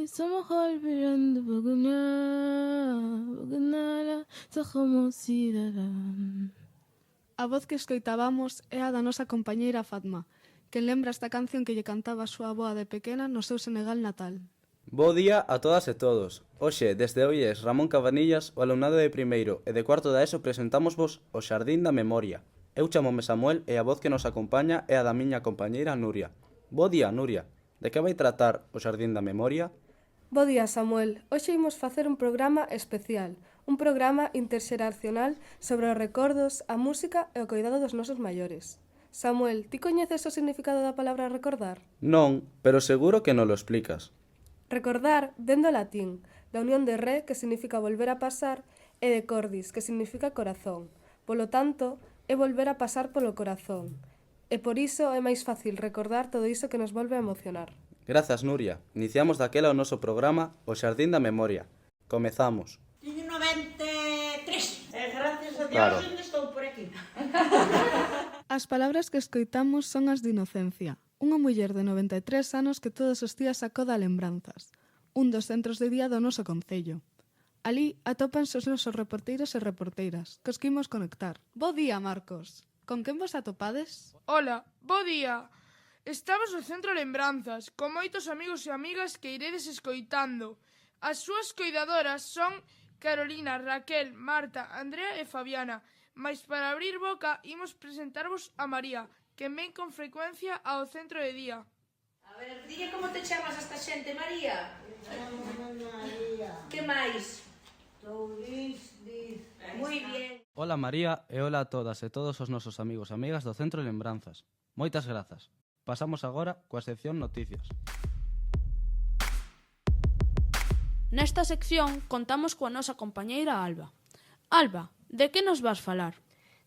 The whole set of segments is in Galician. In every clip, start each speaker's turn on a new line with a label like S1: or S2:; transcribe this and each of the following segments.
S1: Somos olvidando Bagunara, A voz que escoitábamos é a da nosa compañeira Fatma, que lembra esta canción que lle cantaba a súa avoa de pequena no seu Senegal natal.
S2: Bo día a todas e todos. Hoxe, desde Oies Ramón Cabanillas, o alumnado de primeiro e de cuarto da ESO presentámosvos o Xardín da Memoria. Eu chamome Samuel e a voz que nos acompaña é a da miña compañeira Nuria. Bo día, Nuria. De que vai tratar o Xardín da Memoria?
S3: Bo día, Samuel. Hoxe imos facer un programa especial, un programa interxeracional sobre os recordos, a música e o cuidado dos nosos maiores. Samuel, ti coñeces o significado da palabra recordar?
S2: Non, pero seguro que non lo explicas.
S3: Recordar vén do latín, da unión de re, que significa volver a pasar, e de cordis, que significa corazón. Polo tanto, é volver a pasar polo corazón. E por iso é máis fácil recordar todo iso que nos volve a emocionar.
S2: Grazas, Nuria. Iniciamos daquela o noso programa O Xardín da Memoria. Comezamos.
S4: Teño 93. Gracias a Dios,
S2: Claro.
S4: estou por aquí.
S1: As palabras que escoitamos son as de Inocencia, unha muller de 93 anos que todos os días acoda lembranzas, un dos centros de día do noso concello. Alí atópanse os nosos reporteiros e reporteiras, que os que imos conectar. Bo día, Marcos. Con quen vos atopades?
S5: Ola, bo día. Estamos no Centro Lembranzas, con moitos amigos e amigas que iredes escoitando. As súas coidadoras son Carolina, Raquel, Marta, Andrea e Fabiana. Mais para abrir boca, imos presentarvos a María, que ven con frecuencia ao centro de día.
S6: A ver, dille como te chamas a esta xente, María?
S4: María.
S6: Que máis?
S4: Diz.
S6: Moi bien.
S2: Hola, María, e hola a todas e todos os nosos amigos e amigas do Centro Lembranzas. Moitas grazas. Pasamos agora coa sección Noticias.
S7: Nesta sección contamos coa nosa compañeira Alba. Alba, de que nos vas falar?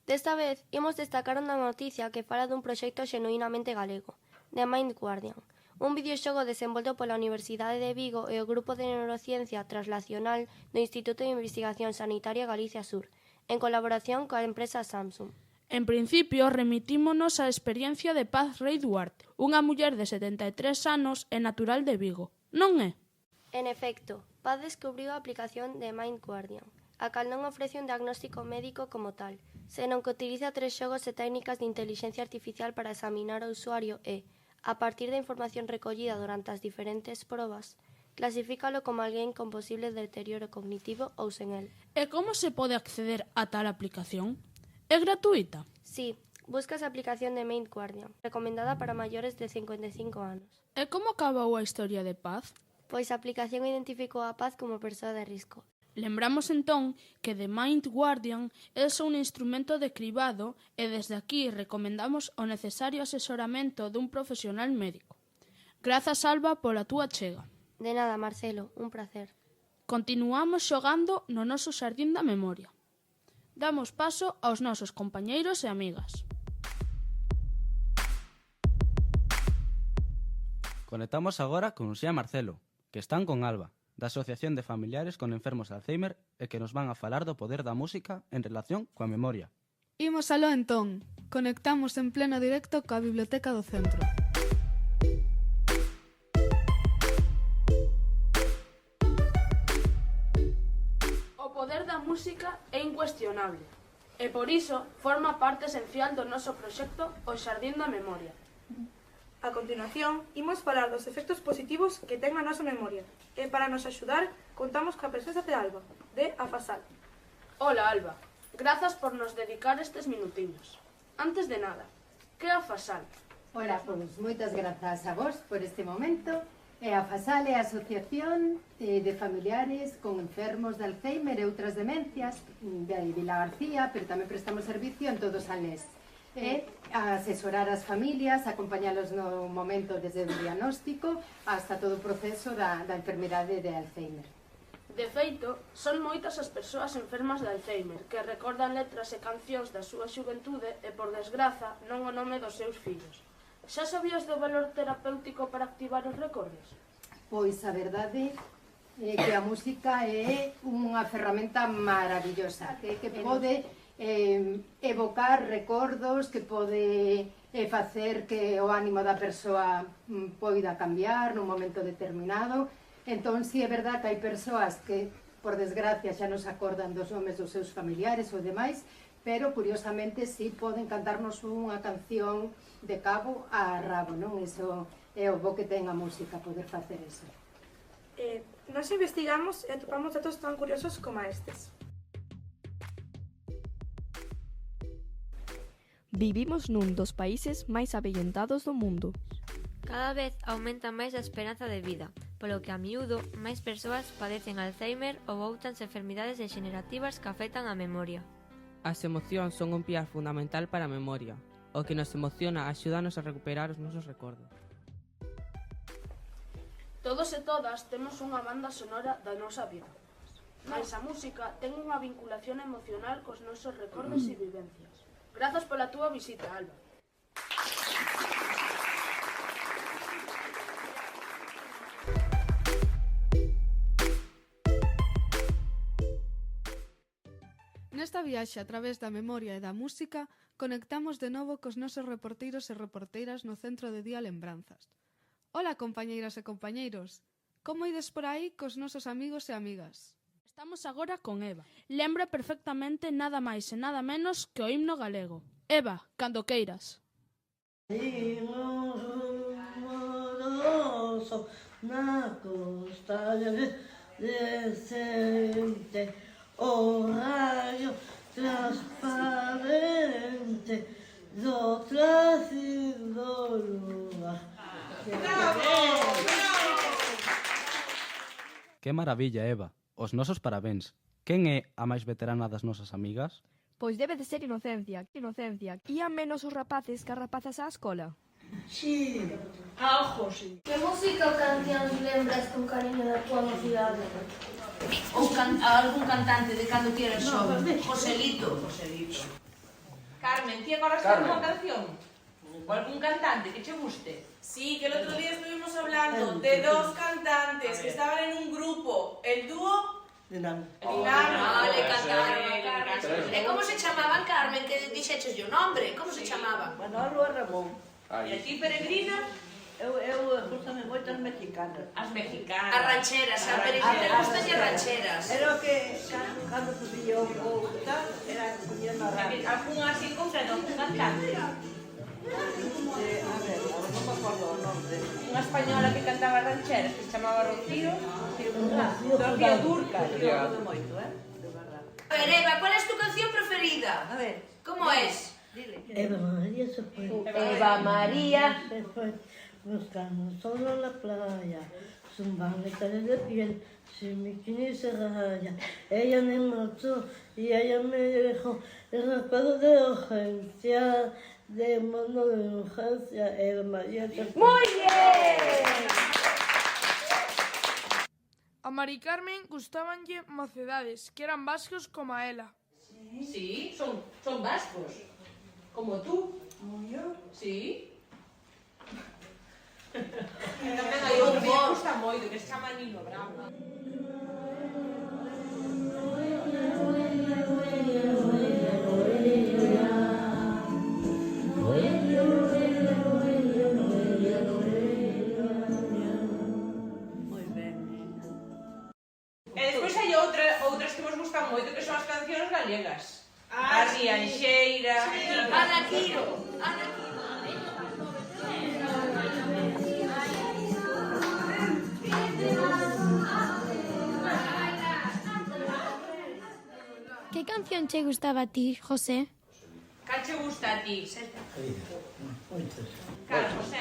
S8: Desta vez imos destacar unha noticia que fala dun proxecto xenuinamente galego, The Mind Guardian, un videoxogo desenvolto pola Universidade de Vigo e o Grupo de Neurociencia Translacional do Instituto de Investigación Sanitaria Galicia Sur, en colaboración coa empresa Samsung.
S7: En principio, remitímonos á experiencia de Paz Rei Duarte, unha muller de 73 anos e natural de Vigo, non é?
S8: En efecto, Paz descubriu a aplicación de Mind Guardian, a cal non ofrece un diagnóstico médico como tal, senón que utiliza 3 xogos e técnicas de inteligencia artificial para examinar ao usuario e, a partir da información recollida durante as diferentes probas, clasifícalo como alguén con posible deterioro cognitivo ou sen el.
S7: E como se pode acceder a tal aplicación? É gratuita?
S8: Sí, buscas a aplicación de Mind Guardian, recomendada para maiores de 55 anos.
S7: E como acabou a historia de Paz?
S8: Pois a aplicación identificou a Paz como persoa de risco.
S7: Lembramos entón que The Mind Guardian é só un instrumento de cribado e desde aquí recomendamos o necesario asesoramento dun profesional médico. Grazas, Alba, pola túa chega.
S8: De nada, Marcelo, un placer.
S7: Continuamos xogando no noso Xardín da Memoria. Damos paso aos nosos compañeiros e amigas.
S2: Conectamos agora con Uxía e Marcelo, que están con Alba, da Asociación de Familiares con Enfermos de Alzheimer e que nos van a falar do poder da música en relación coa memoria.
S1: Imos aló entón. Conectamos en pleno directo coa Biblioteca do Centro.
S7: O poder da música é incuestionable e por iso forma parte esencial do noso proxecto O Xardín da Memoria.
S9: A continuación, imos falar dos efectos positivos que ten a nosa memoria e para nos axudar contamos coa presenza de Alba, de Afasal.
S7: Hola, Alba. Grazas por nos dedicar estes minutiños. Antes de nada, que é a Afasal?
S10: Ola, pois moitas grazas a vos por este momento. A Afasal é a Asociación de Familiares con Enfermos de Alzheimer e outras demencias de Vila García, pero tamén prestamos servicio en todo Salnés. E asesorar as familias, acompañalos no momento desde o diagnóstico hasta todo o proceso da enfermidade de Alzheimer.
S7: De feito, son moitas as persoas enfermas de Alzheimer que recordan letras e cancións da súa xuventude e, por desgraza, non o nome dos seus fillos. Xa sabías do valor terapéutico para activar os recordos?
S10: Pois a verdade é que a música é unha ferramenta maravillosa que pode evocar recordos, que pode facer que o ánimo da persoa poida cambiar nun momento determinado Entón, si é verdad que hai persoas que, por desgracia, xa non se acordan dos nomes dos seus familiares ou demais, pero, curiosamente, sí poden cantarnos unha canción de cabo a rabo, non? Iso é o bo que ten a música, poder facer eso.
S9: Nos investigamos e atopamos datos tan curiosos como estes.
S11: Vivimos nun dos países máis avellentados do mundo.
S12: Cada vez aumenta máis a esperanza de vida, polo que a miúdo máis persoas padecen Alzheimer ou outras enfermidades degenerativas que afectan a memoria.
S13: As emocións son un pilar fundamental para a memoria. O que nos emociona axúdanos a recuperar os nosos recordos.
S7: Todos e todas temos unha banda sonora da nosa vida. Mais a música ten unha vinculación emocional cos nosos recordos e vivencias. Grazas pola túa visita, Alba.
S1: Nesta viaxe a través da memoria e da música, conectamos de novo cos nosos reporteiros e reporteiras no Centro de Día Lembranzas. Ola, compañeiras e compañeiros. Como ides por aí cos nosos amigos e amigas?
S14: Estamos agora con Eva. Lembra perfectamente nada máis e nada menos que o himno galego. Eva, cando queiras.
S4: Imos rumoroso na costa decente, o rayo transparente do trácido lugar.
S2: Que maravilla, Eva. Os nosos parabéns. Quen é a máis veterana das nosas amigas?
S11: Pois debe de ser Inocencia. Ían menos os rapaces que as rapazas á escola.
S4: Sí.
S6: José. Que música ou cancións lembras con cariño da tua mocidade?
S15: Ou algún cantante de cando ti eres xoven? Joselito. Carmen, ti agora sabes unha canción? Ou algún cantante que che guste?
S16: Sí, que el otro día estuvimos hablando de dos cantantes que estaban en un grupo, el dúo
S4: Dinamo.
S15: Le cantaron a Carmen. E como se chamaban, Carmen, que dixeches o nombre? Como se chamaban?
S4: Manolo e Ramón.
S15: E a ti, Peregrina?
S4: Eu gustame moito as mexicanas.
S15: As mexicanas. As rancheras, a Peregrina gustan as rancheras.
S4: Era o que, cando pusía o tal, era poniendo a rancheras.
S15: Algún así concreto, algún cantante?
S4: A ver, non me acordo o nombre.
S15: Unha española que cantaba rancheras, que se chamaba Rocío. Rocío Durca.
S4: Eu moito, de verdad.
S15: A ver, Eva, ¿cuál es tu canción preferida?
S4: A ver.
S15: ¿Cómo es?
S4: Eva María se fue.
S15: Eva María
S4: se fue buscando solo la playa. Su maleta de piel, sin bikini se raya. Ella me marchó y ella me dejó. El recuerdo de urgencia, de mono de urgencia. Eva María se fue.
S15: ¡Muy bien!
S5: A Mari Carmen gustabanlle Mocedades, que eran vascos como a ela.
S15: Sí, son vascos. Como tú.
S4: ¿Como yo?
S15: Sí. Tamén hai outro que me gusta moito, que se chama Nino Bravo.
S4: Moi ben.
S15: E despois hai outras que vos gustan moito, que son as cancións galegas. A Rianxeira. Ana Quiro.
S17: Que canción che gustaba a ti, José?
S15: Cal che gusta a ti?
S4: Moitos.
S15: Cal, José?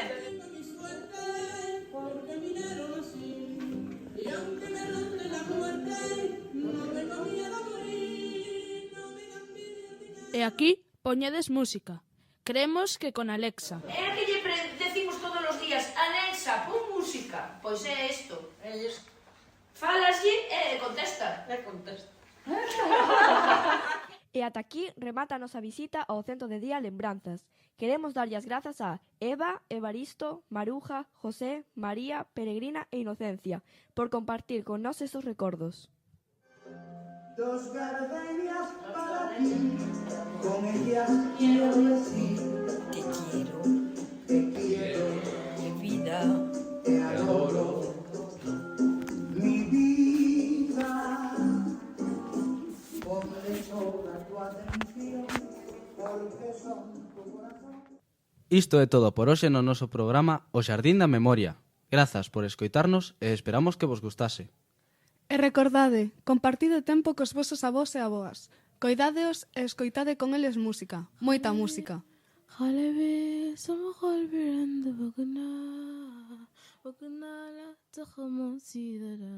S14: E aquí poñedes música. Creemos que con Alexa.
S15: É a que lle decimos todos os días, Alexa, pon música. Pois é isto. Falaslle e contesta.
S11: E ata aquí remata a nosa visita ao Centro de Día Lembranzas. Queremos darlle as grazas a Eva, Evaristo, Maruja, José, María, Peregrina e Inocencia por compartir con nós esos recordos.
S18: Dos gardenias para ti, con ellas quiero decir te quiero, de vida, te adoro.
S2: Isto é todo por hoxe no noso programa O Xardín da Memoria. Grazas por escoitarnos e esperamos que vos gustase.
S1: E recordade, compartide tempo cos vosos avós e avoas. Coidádeos e escoitade con eles música, moita música.
S14: Halebi, sama qalbirende bakına la takhamon sidara.